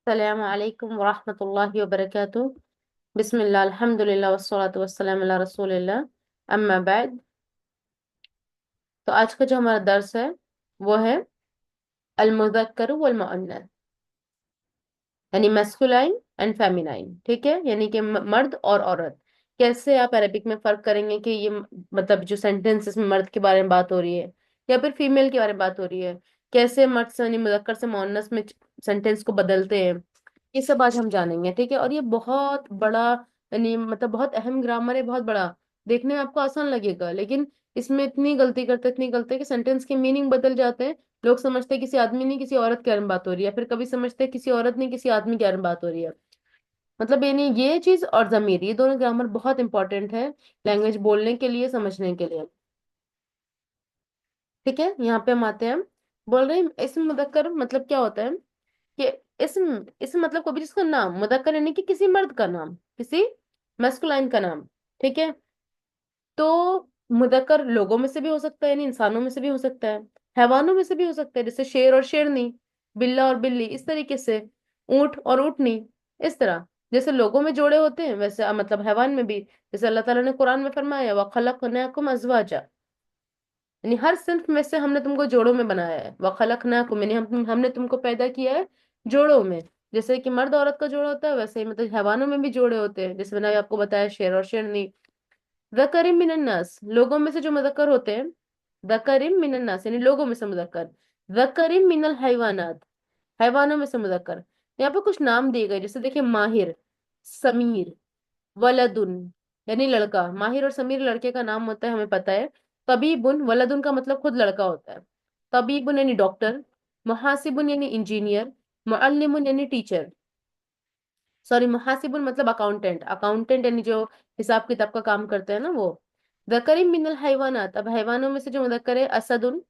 अस्सलाम वालेकुम वरहमतुल्लाहि वबरकातुह। बिस्मिल्लाह अल्हम्दुलिल्लाह वस्सलातु वस्सलाम अला रसूलिल्लाह। अम्मा बाद। तो आज का जो हमारा दर्स है वो है अल मुज़क्कर वल मुअन्नस, यानी मैस्कुलाइन एंड फेमिनाइन। ठीक है, यानी कि मर्द और औरत। कैसे आप अरबिक में फर्क करेंगे कि ये मतलब जो सेंटेंस इसमें मर्द के बारे में बात हो रही है या फिर फीमेल के बारे में बात हो रही है, कैसे मर्द से यानी मुज़क्कर से मुअन्नस में सेंटेंस को बदलते हैं, ये सब आज हम जानेंगे। ठीक है, और ये बहुत बड़ा यानी मतलब बहुत अहम ग्रामर है, बहुत बड़ा। देखने में आपको आसान लगेगा लेकिन इसमें इतनी गलती कि सेंटेंस के मीनिंग बदल जाते हैं। लोग समझते हैं किसी आदमी नहीं किसी औरत के बारे में बात हो रही है, फिर कभी समझते हैं किसी औरत नहीं किसी आदमी के बारे में बात हो रही है। मतलब यानी ये चीज और जमीर, ये दोनों ग्रामर बहुत इंपॉर्टेंट है लैंग्वेज बोलने के लिए, समझने के लिए। ठीक है, यहाँ पे हम आते हैं। बोल रहे हैं इसम मुदक्कर मतलब क्या होता है कि इसम मतलब कोई भी जिसका नाम, मुदक्कर यानी कि किसी मर्द का नाम, किसी मैस्कुलाइन का नाम। ठीक है, तो मुदक्कर लोगों में से भी हो सकता है, यानी इंसानों में से भी हो सकता है, हैवानों में से भी हो सकता है, जैसे शेर और शेरनी, बिल्ला और बिल्ली, इस तरीके से। ऊंट और ऊंटनी, इस तरह। जैसे लोगों में जोड़े होते हैं वैसे मतलब हैवान में भी। जैसे अल्लाह ताला ने कुरान में फरमाया व खलकनाकुम अज़वाजा, यानी हर सिंफ में से हमने तुमको जोड़ों में बनाया है। व खलकनाकुम यानी हमने तुमको पैदा किया है जोड़ों में। जैसे कि मर्द औरत का जोड़ा होता है वैसे ही मतलब हैवानों में भी जोड़े होते हैं, जैसे मैंने आपको बताया शेर और शेरनी। ज़करिम मिनन्नास, लोगों में से जो मुज़क्कर होते हैं। ज़करिम मिनन्नास यानी लोगों में से मुज़क्कर। ज़करिम मिनल हैवानात, हैवानों में से मुज़क्कर। यहाँ पे कुछ नाम दिए गए, जैसे देखिए माहिर, समीर, वलदुन यानी लड़का। माहिर और समीर लड़के का नाम होता है, हमें पता है। तबीबुन, वलदुन का मतलब खुद लड़का होता है। तबीबुन यानी डॉक्टर। मुहासिबुन यानी इंजीनियर। मुअल्लिमुन यानी टीचर। सॉरी, मुहासिबुन मतलब अकाउंटेंट। अकाउंटेंट यानी जो हिसाब किताब का काम करते हैं ना, वो। ज़करिम मिनल हैवानात, अब हैवानों में से जो मुज़क्कर है, असदुन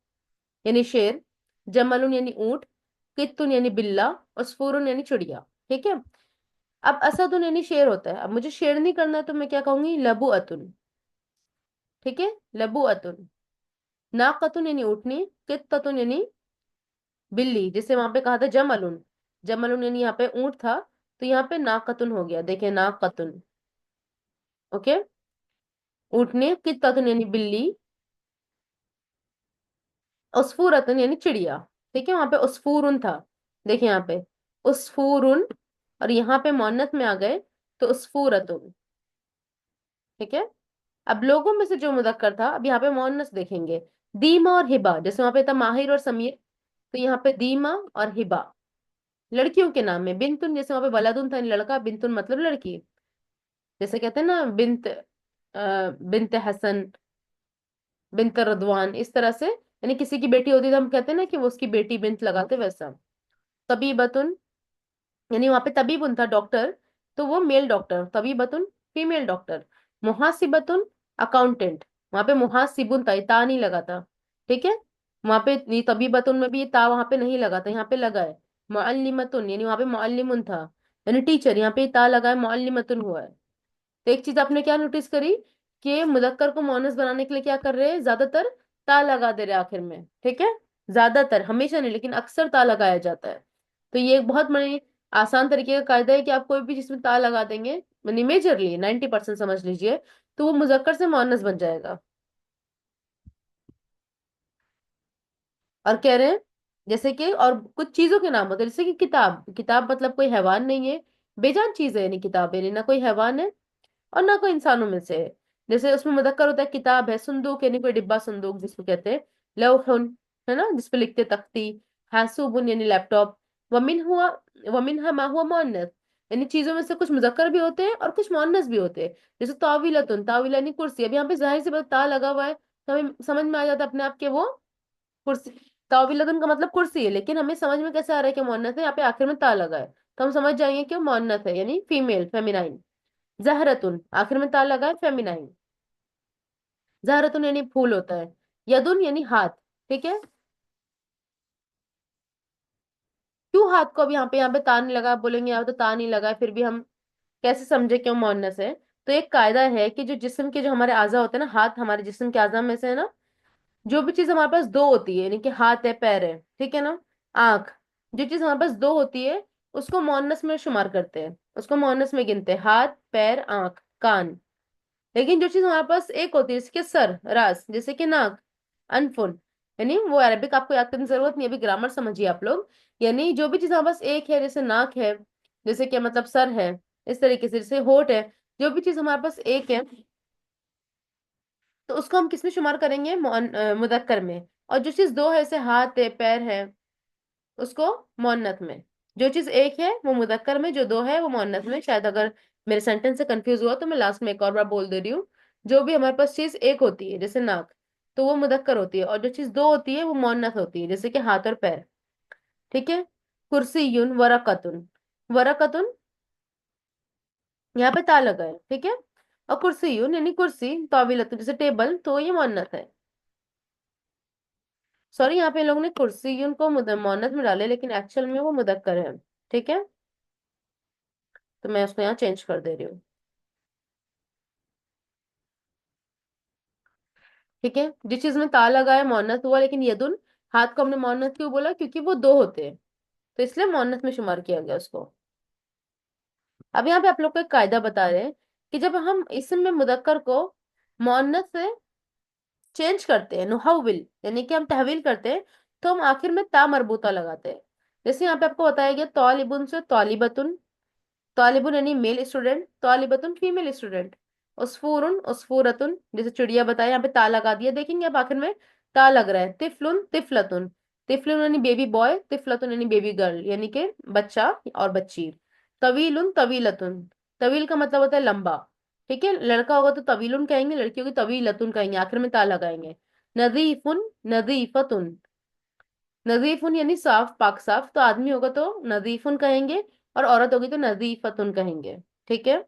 यानी शेर। जमलुन यानी ऊंट। कित्तुन यानी बिल्ला। उसफुरुन यानी चिड़िया। ठीक है, अब असदुन यानी शेर होता है। अब मुझे शेर नहीं करना तो मैं क्या कहूंगी, लबू अतुन। ठीक है, लबू अतुन। नाकतुन यानी ऊँटनी। कित्ततुन यानी बिल्ली। जैसे वहां पे कहा था जमलुन, जमलुन यानी यहाँ पे ऊंट था, तो यहाँ पे नाकतुन हो गया, देखिए नाकतुन। ओके, ऊँटनी। कित्ततुन यानी बिल्ली। उसफूरतुन यानी चिड़िया। ठीक है, वहां पे उसफूरुन था, देखिए यहाँ पे उसफूरुन, और यहाँ पे मोन्नत में आ गए तो उसफूरतुन। ठीक है, अब लोगों में से जो मुदक्कर था, अब यहाँ पे मोअन्नस देखेंगे। दीमा और हिबा, जैसे वहां पे था माहिर और समीर, तो यहाँ पे दीमा और हिबा लड़कियों के नाम में। बिंतुन, जैसे वहां पे वलादुन था यानी लड़का, बिंतुन मतलब लड़की। जैसे कहते हैं ना बिंत हसन, बिंत रदवान, इस तरह से। यानी किसी की बेटी होती है तो हम कहते हैं ना कि वो उसकी बेटी बिंत लगाते, वैसा। तबीबतुन, यानी वहां पे तबीबुन था डॉक्टर, तो वो मेल डॉक्टर। तबीबतुन फीमेल डॉक्टर। मुहासिबतुन अकाउंटेंट, वहां पे मुहासिबुन था, ये ता नहीं लगा था। ठीक है, वहां पे ये तबीबतुन में भी ये ता वहां पे नहीं लगा था, यहाँ पे लगा है। मुअल्लिमतुन यानी वहां पे मुअल्लिमुन था, यानी टीचर, यहाँ पे ता लगा है, मुअल्लिमतुन हुआ है। तो एक चीज आपने क्या नोटिस करी कि मुदक्कर को मुअन्नस बनाने के लिए क्या कर रहे हैं, ज्यादातर ता लगा दे रहे हैं आखिर में। ठीक है, ज्यादातर, हमेशा नहीं लेकिन अक्सर ता लगाया जाता है। तो ये एक बहुत बड़ी आसान तरीके का कायदा है कि आप कोई भी जिसमें ता लगा देंगे, यानी मेजरली 90% समझ लीजिए, तो वो मुजक्कर से मुअन्नस बन जाएगा। और कह रहे हैं जैसे कि और कुछ चीजों के नाम होते हैं, जैसे कि किताब। किताब मतलब कोई हैवान नहीं है, बेजान चीज है, यानी किताब यानी ना कोई हैवान है और ना कोई इंसानों में से है। जैसे उसमें मुदक्कर होता है किताब है। सुंदूक यानी कोई डिब्बा, संदूक जिसको कहते हैं। लौहुन, है ना जिसपे लिखते तख्ती। हासूबुन यानी लैपटॉप। वमिन हुआ, वमिन मा हुआ मुअन्नस, यानी चीजों में से कुछ मुजक्कर भी होते हैं और कुछ मुअन्नस भी होते हैं। जैसे ताविलतुन, ताविला यानी कुर्सी। अब यहाँ पे जाहिर सी बात ता लगा हुआ है तो हमें समझ में आ जाता है अपने आप के वो कुर्सी। ताविलतुन का मतलब कुर्सी है, लेकिन हमें समझ में कैसे आ रहा है कि मुअन्नस है, यहाँ पे आखिर में ता लगा है, तो हम समझ जाएंगे कि वो मुअन्नस है, यानी फीमेल, फेमिनाइन। जहरतुन, आखिर में ता लगा है, फेमिनाइन। जहरतुन यानी फूल होता है। यदुन यानी हाथ। ठीक है, क्यों हाथ को अब यहाँ पे ता नहीं लगा, आप बोलेंगे यहाँ पे तो ता नहीं लगा है, फिर भी हम कैसे समझे क्यों मुअन्नस है। तो एक कायदा है कि जो जिस्म के जो हमारे आजा होते हैं ना, हाथ हमारे जिस्म के आजा में से है ना, जो भी चीज हमारे पास दो होती है, यानी कि हाथ है पैर है, ठीक है ना, आंख, जो चीज हमारे पास दो होती है, उसको मुअन्नस में शुमार करते हैं, उसको मुअन्नस में गिनते हैं, हाथ पैर आंख कान। लेकिन जो चीज हमारे पास एक होती है, जैसे कि सर रास, जैसे कि नाक अनफुन, यानी वो अरबिक आपको याद करने की जरूरत नहीं है, अभी ग्रामर समझिए आप लोग। यानी जो भी चीज हमारे पास एक है, जैसे नाक है, जैसे कि मतलब सर है, इस तरीके से जैसे होठ है, जो भी चीज हमारे पास एक है, तो उसको हम किस में शुमार करेंगे, मुदक्कर में। और जो चीज दो है, जैसे हाथ है पैर है, उसको मुअन्नथ में। जो चीज एक है वो मुदक्कर में, जो दो है वो मुअन्नथ में। शायद अगर मेरे सेंटेंस से कंफ्यूज हुआ तो मैं लास्ट में एक और बार बोल दे रही हूँ। जो भी हमारे पास चीज एक होती है, जैसे नाक, तो वो मुदक्कर होती है, और जो चीज दो होती है वो मुअन्नथ होती है, जैसे कि हाथ और पैर। ठीक है। कुर्सीयुन वरकतुन, वरकतुन यहाँ पे ता लगा है, ठीक है। और कुर्सीयुन यानी कुर्सी, ताविलतुन जैसे टेबल, तो ये मुअन्नथ है। सॉरी, यहाँ पे इन लोगों ने कुर्सीयुन को मुअन्नथ में डाले, लेकिन एक्चुअल में वो मुदक्कर है। ठीक है, तो मैं उसको यहाँ चेंज कर दे रही हूँ। ठीक है, जिस चीज में ता लगा है मोहन्नत हुआ, लेकिन यदुन, हाथ को हमने मोहन्नत क्यों बोला, क्योंकि वो दो होते हैं, तो इसलिए मोहन्नत में शुमार किया गया उसको। अब यहाँ पे आप लोग को एक कायदा बता रहे हैं कि जब हम इसम में मुदक्कर को मोहन्नत से चेंज करते हैं, नुहविल यानी कि हम तहवील करते हैं, तो हम आखिर में ता मरबूता लगाते हैं। जैसे यहाँ पे आपको बताया गया तौलिबुन से तौलिबतुन, तालिबुन यानी मेल स्टूडेंट, तालिबतुन फीमेल स्टूडेंट। उस्फूरुन उस्फूरतुन, जैसे चिड़िया बताया, यहाँ पे ता लगा दिया, देखेंगे आप आखिर में ता लग रहा है। तिफलुन तिफलतुन, तिफलुन यानी बेबी बॉय, तिफलतुन यानी बेबी गर्ल, यानी कि बच्चा और बच्ची। तवीलुन तवीलतुन, तवील का मतलब होता है लंबा। ठीक है, लड़का होगा तो तवीलुन कहेंगे, लड़की होगी तवीलतुन कहेंगे, आखिर में ता लगाएंगे। नजीफुन नजीफतुन, नजीफुन यानी साफ पाक साफ, तो आदमी होगा तो नजीफुन कहेंगे, और औरत होगी तो नजीफतुन कहेंगे। ठीक है,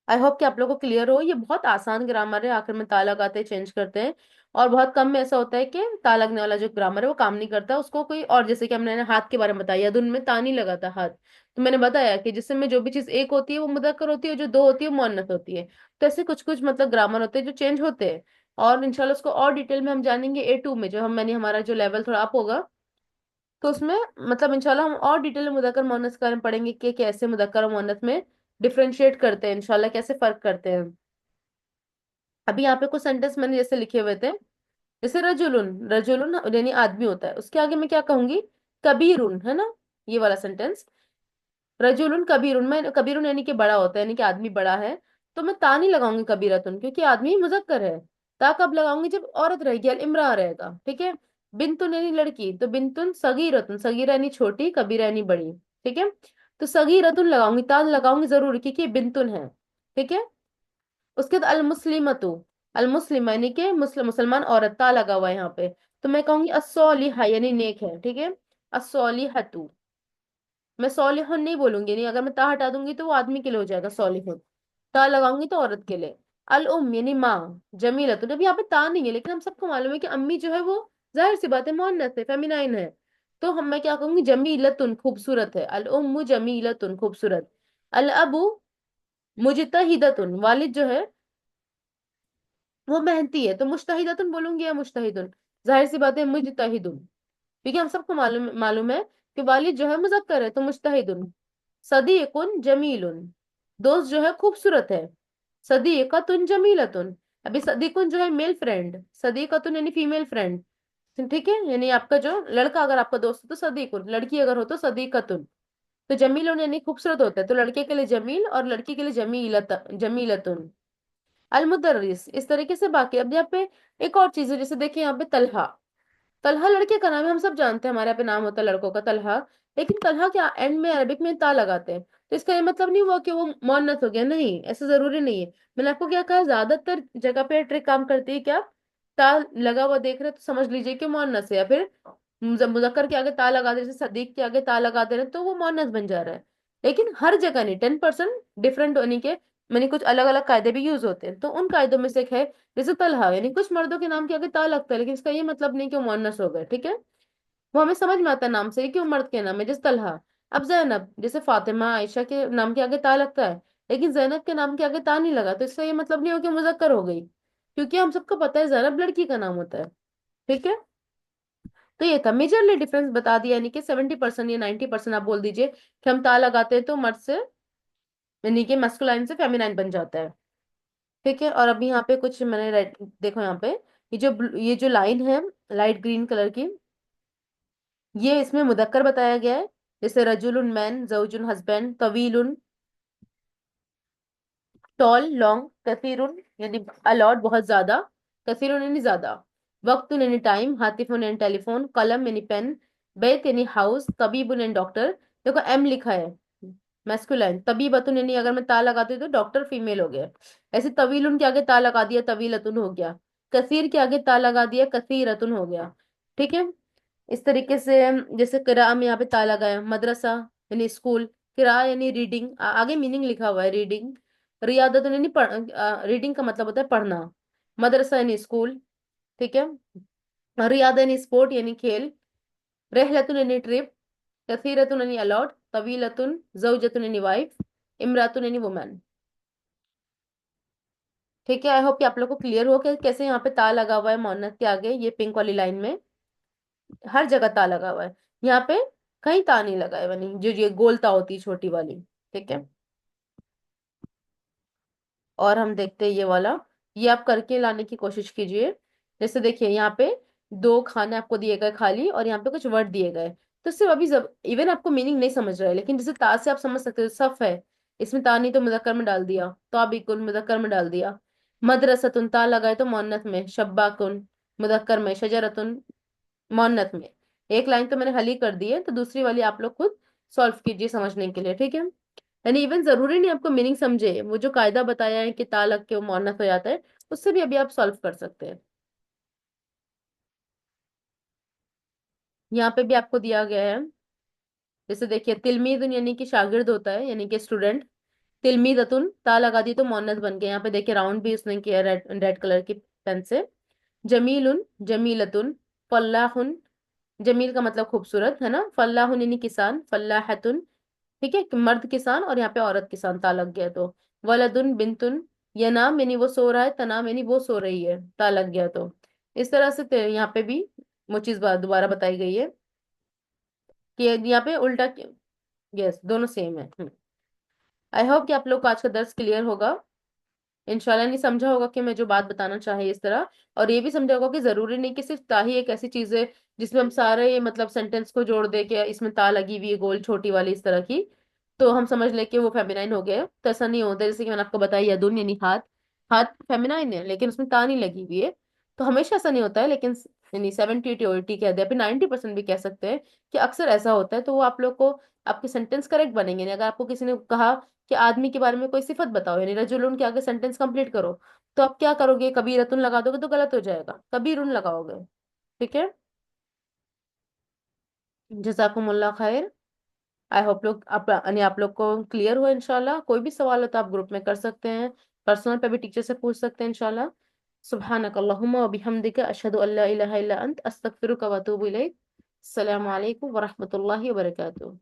आई होप कि आप लोगों को क्लियर हो। ये बहुत आसान ग्रामर है, आखिर में ता लगाते चेंज करते हैं। और बहुत कम में ऐसा होता है कि ता लगने वाला जो ग्रामर है वो काम नहीं करता, उसको कोई और, जैसे कि हमने हाथ के बारे में बताया, यद उनमें ता नहीं लगाता हाथ। तो मैंने बताया कि जिसमें जो भी चीज एक होती है वो मुदक्कर होती है, जो दो होती है वो मुअन्नथ होती है। तो ऐसे कुछ कुछ मतलब ग्रामर होते हैं जो चेंज होते हैं। और इंशाल्लाह उसको और डिटेल में हम जानेंगे A2 में, जो हम मैंने हमारा जो लेवल थोड़ा अप होगा, तो उसमें मतलब इंशाल्लाह हम और डिटेल में मुदक्कर मुअन्नथ के बारे में पढ़ेंगे कि कैसे मुदक्कर और मुअन्नथ में डिफरेंशिएट करते हैं, इंशाल्लाह कैसे फर्क करते हैं। अभी यहाँ पे कुछ सेंटेंस मैंने जैसे लिखे हुए थे, जैसे रजुलुन, रजुलुन यानी आदमी होता है, उसके आगे मैं क्या कहूंगी, कबीरुन, है ना, ये वाला सेंटेंस। रजुलुन कबीरुन, मैं कबीरुन यानी कि बड़ा होता है, यानी कि आदमी बड़ा है, तो मैं ता नहीं लगाऊंगी कबीरतुन, क्योंकि आदमी मुजक्कर है। ता कब लगाऊंगी, जब औरत रहेगी, अल इम्रा रहेगा। ठीक है। बिनतुन यानी लड़की, तो बिनतुन सगीरतुन, सगीरा यानी छोटी, कबीरा यानी बड़ी। ठीक है, तो सगीरतुन लगाऊंगी, ता लगाऊंगी जरूर, क्योंकि ये बिनतुन है। ठीक है। उसके बाद अल मुस्लिमतु, अल मुस्लिम यानी कि मुस्लिम मुसलमान औरत, ता लगा हुआ है यहाँ पे, तो मैं कहूंगी अस्सौलिहा यानी नेक है। ठीक है, अस्सौलिहतु, मैं सौलिहन नहीं बोलूंगी, नहीं, अगर मैं ता हटा दूंगी तो वो आदमी के लिए हो जाएगा सौलिहन, ता लगाऊंगी तो औरत के लिए। अल उम यानी माँ, जमीला, तो जब यहाँ पे ता नहीं है, लेकिन हम सबको मालूम है कि अम्मी जो है वो जाहिर सी बात है मुअन्नस है, फेमिनाइन है, तो हम मैं क्या कहूंगी, जमीलतुन खूबसूरत है, अल उम्मु जमीलतुन खूबसूरत। अल अबू मुजतहिदतुन, वालिद जो है वो मेहनती है, तो मुश्तहिदतुन बोलूंगी या मुश्तहिदुन, जाहिर सी बात है मुजतहिदुन, क्योंकि हम सबको मालूम मालूम है कि वालिद जो है मुजक्कर है, तो मुश्तहिदुन। सदीकुन जमीलुन, दोस्त जो है खूबसूरत है, सदीकतुन जमीलतुन। अभी सदीकुन जो है मेल फ्रेंड, सदीकतुन यानी फीमेल फ्रेंड। ठीक है, यानी आपका जो लड़का अगर आपका दोस्त है तो सदीकुन, लड़की अगर हो तो सदीकतुन। तो जमीलुन यानी खूबसूरत होता है, तो लड़के के लिए जमील और लड़की के लिए जमीलतुन। अलमुदर्रिस, इस तरीके से। बाकी अब यहाँ पे एक और चीज है, जैसे देखिए यहाँ पे तलहा, तलहा लड़के का नाम है, हम सब जानते हैं, हमारे यहाँ पे नाम होता है लड़कों का तलहा। लेकिन तलहा क्या एंड में अरबिक में ता लगाते हैं, तो इसका ये मतलब नहीं हुआ कि वो मुअन्नस हो गया, नहीं, ऐसा जरूरी नहीं है। मैंने आपको क्या कहा, ज्यादातर जगह पे ट्रिक काम करती है क्या, ता लगा हुआ देख रहे हैं तो समझ लीजिए कि मुअन्नस है, या फिर मुजक्कर के आगे ता लगा दे, जैसे सदीक के आगे ता लगा दे रहे हैं, तो वो मुअन्नस बन जा रहा है। लेकिन हर जगह नहीं, 10% डिफरेंट होने के मैंने कुछ अलग अलग कायदे भी यूज होते हैं, तो उन कायदों में से एक है, जैसे तलहा, यानी कुछ मर्दों के नाम के आगे ता लगता है, लेकिन इसका ये मतलब नहीं कि वो मुअन्नस हो गए। ठीक है, वो हमें समझ में आता है नाम से कि वो मर्द के नाम है, जैसे तलहा। अब जैनब, जैसे फातिमा आयशा के नाम के आगे ता लगता है, लेकिन जैनब के नाम के आगे ता नहीं लगा, तो इसका ये मतलब नहीं हो कि मुजक्कर हो गई, क्योंकि हम सबको पता है जैनब लड़की का नाम होता है। ठीक है, तो ये था मेजरली डिफरेंस बता दिया, यानी कि 70% या 90% आप बोल दीजिए कि हम ता लगाते हैं तो मर्द से, यानी कि मस्कुलाइन से फेमिनाइन बन जाता है। ठीक है, और अभी यहाँ पे कुछ मैंने देखो यहाँ पे, ये जो लाइन है लाइट ग्रीन कलर की, ये इसमें मुदक्कर बताया गया है। जैसे रजुलुन मैन, जौजुन हस्बैंड, तवीलुन टॉल लॉन्ग, कसीरुन यानी अलॉट बहुत ज्यादा, कसीरुन यानी ज्यादा, वक्तुन यानी टाइम, हातिफुन यानी टेलीफोन, कलम यानी पेन, बैत यानी हाउस, तबीबुन यानी डॉक्टर। देखो एम लिखा है मैस्कुलाइन, तबीबतुन यानी अगर मैं ता लगाती हूँ तो डॉक्टर फीमेल हो गया। ऐसे तवीलुन के आगे ता लगा दिया, तवीलतुन हो गया। कसीर के आगे ता लगा दिया, कसीरतुन हो गया। ठीक है, इस तरीके से जैसे किरा में यहाँ पे ता लगाया, मदरसा यानी स्कूल, किरा यानी रीडिंग, आगे मीनिंग लिखा हुआ है रीडिंग, रियादत यानी रीडिंग का मतलब होता है पढ़ना, मदरसा यानी स्कूल। ठीक है, रियादा यानी स्पोर्ट यानी खेल, रहलतुन यानी ट्रिप, कसीरतुन यानी अलॉट, तवीलतुन, जौजतुन यानी वाइफ, इमरातुन यानी वुमन। ठीक है, आई होप कि आप लोग को क्लियर हो कि कैसे यहाँ पे ता लगा हुआ है मोन्नत के आगे, ये पिंक वाली लाइन में हर जगह ता लगा हुआ है। यहाँ पे कहीं ता नहीं लगा है, बनी जो ये गोल ता होती है छोटी वाली। ठीक है, और हम देखते हैं ये वाला, ये आप करके लाने की कोशिश कीजिए। जैसे देखिए यहाँ पे दो खाने आपको दिए गए खाली, और यहाँ पे कुछ वर्ड दिए गए, तो सिर्फ अभी जब इवन आपको मीनिंग नहीं समझ रहा है, लेकिन जैसे ता से आप समझ सकते हो, सफ है, इसमें ता नहीं तो मुजक्कर में डाल दिया, तो आप बिल्कुल मुजक्कर में डाल दिया। मदरसतुन ता लगाए तो मोन्नत में, शब्बाकुन मुजक्कर में, शजरतुन मोन्नत में। एक लाइन तो मैंने हल ही कर दी है, तो दूसरी वाली आप लोग खुद सॉल्व कीजिए समझने के लिए। ठीक है, यानी इवन जरूरी नहीं आपको मीनिंग समझे, वो जो कायदा बताया है कि ता लग के वो मुअन्नस हो जाता है, उससे भी अभी आप सॉल्व कर सकते हैं। यहाँ पे भी आपको दिया गया है, जैसे देखिए तिलमीदुन यानी कि शागिर्द होता है, यानी कि स्टूडेंट, तिलमीदतुन ता लगा दी तो मुअन्नस बन गया। यहाँ पे देखिए राउंड भी उसने किया रेड रेड कलर की पेन से। जमीलुन, जमीलतुन, फल्लाहुन, जमील का मतलब खूबसूरत है ना, फल्लाहुन यानी किसान, फल्लाहतुन, ठीक है, कि मर्द किसान, और यहाँ पे औरत किसान ता लग गया तो। वलदुन बिंतुन, ये नाम यानी वो सो रहा है, तनाम यानी वो सो रही है, ता लग गया तो। इस तरह से यहाँ पे भी वो चीज दोबारा बताई गई है कि यहाँ पे उल्टा, यस दोनों सेम है। आई होप कि आप लोग को आज का दर्स क्लियर होगा, इंशाल्लाह। नहीं समझा होगा कि मैं जो बात बताना चाहे इस तरह, और ये भी समझा होगा कि जरूरी नहीं कि सिर्फ ता ही एक ऐसी चीज है जिसमें हम सारे मतलब सेंटेंस को जोड़ दे के इसमें ता लगी हुई है गोल छोटी वाली इस तरह की, तो हम समझ ले कि वो फेमिनाइन हो गया, तो ऐसा नहीं होता। जैसे कि मैंने आपको बताया यदुन यानी हाथ, हाथ फेमिनाइन है लेकिन उसमें ता नहीं लगी हुई है, तो हमेशा ऐसा नहीं होता है, लेकिन यानी 70 to 80 कह दे, फिर 90% भी कह सकते हैं कि अक्सर ऐसा होता है, तो वो आप लोग को आपके सेंटेंस करेक्ट बनेंगे नहीं। अगर आपको किसी ने कहा कि आदमी के बारे में कोई सिफत बताओ, यानी रजुलुन के आगे सेंटेंस कंप्लीट करो, तो आप क्या करोगे, कबीरतुन लगा दोगे तो गलत हो जाएगा, कबीरुन लगाओगे। ठीक है, जजाकुमुल्लाह खैर। आई होप लोग आप लोग को क्लियर हो इंशाल्लाह। कोई भी सवाल हो तो आप ग्रुप में कर सकते हैं, पर्सनल पे भी टीचर से पूछ सकते हैं इंशाल्लाह। सुब्हानक अल्लाहुम्मा व बिहम्दिका अशहदु अल्ला इलाहा इल्ला अंत अस्तगफिरुका व अतूबु इलैक। अस्सलामु अलैकुम व रहमतुल्लाहि व बरकातुहू।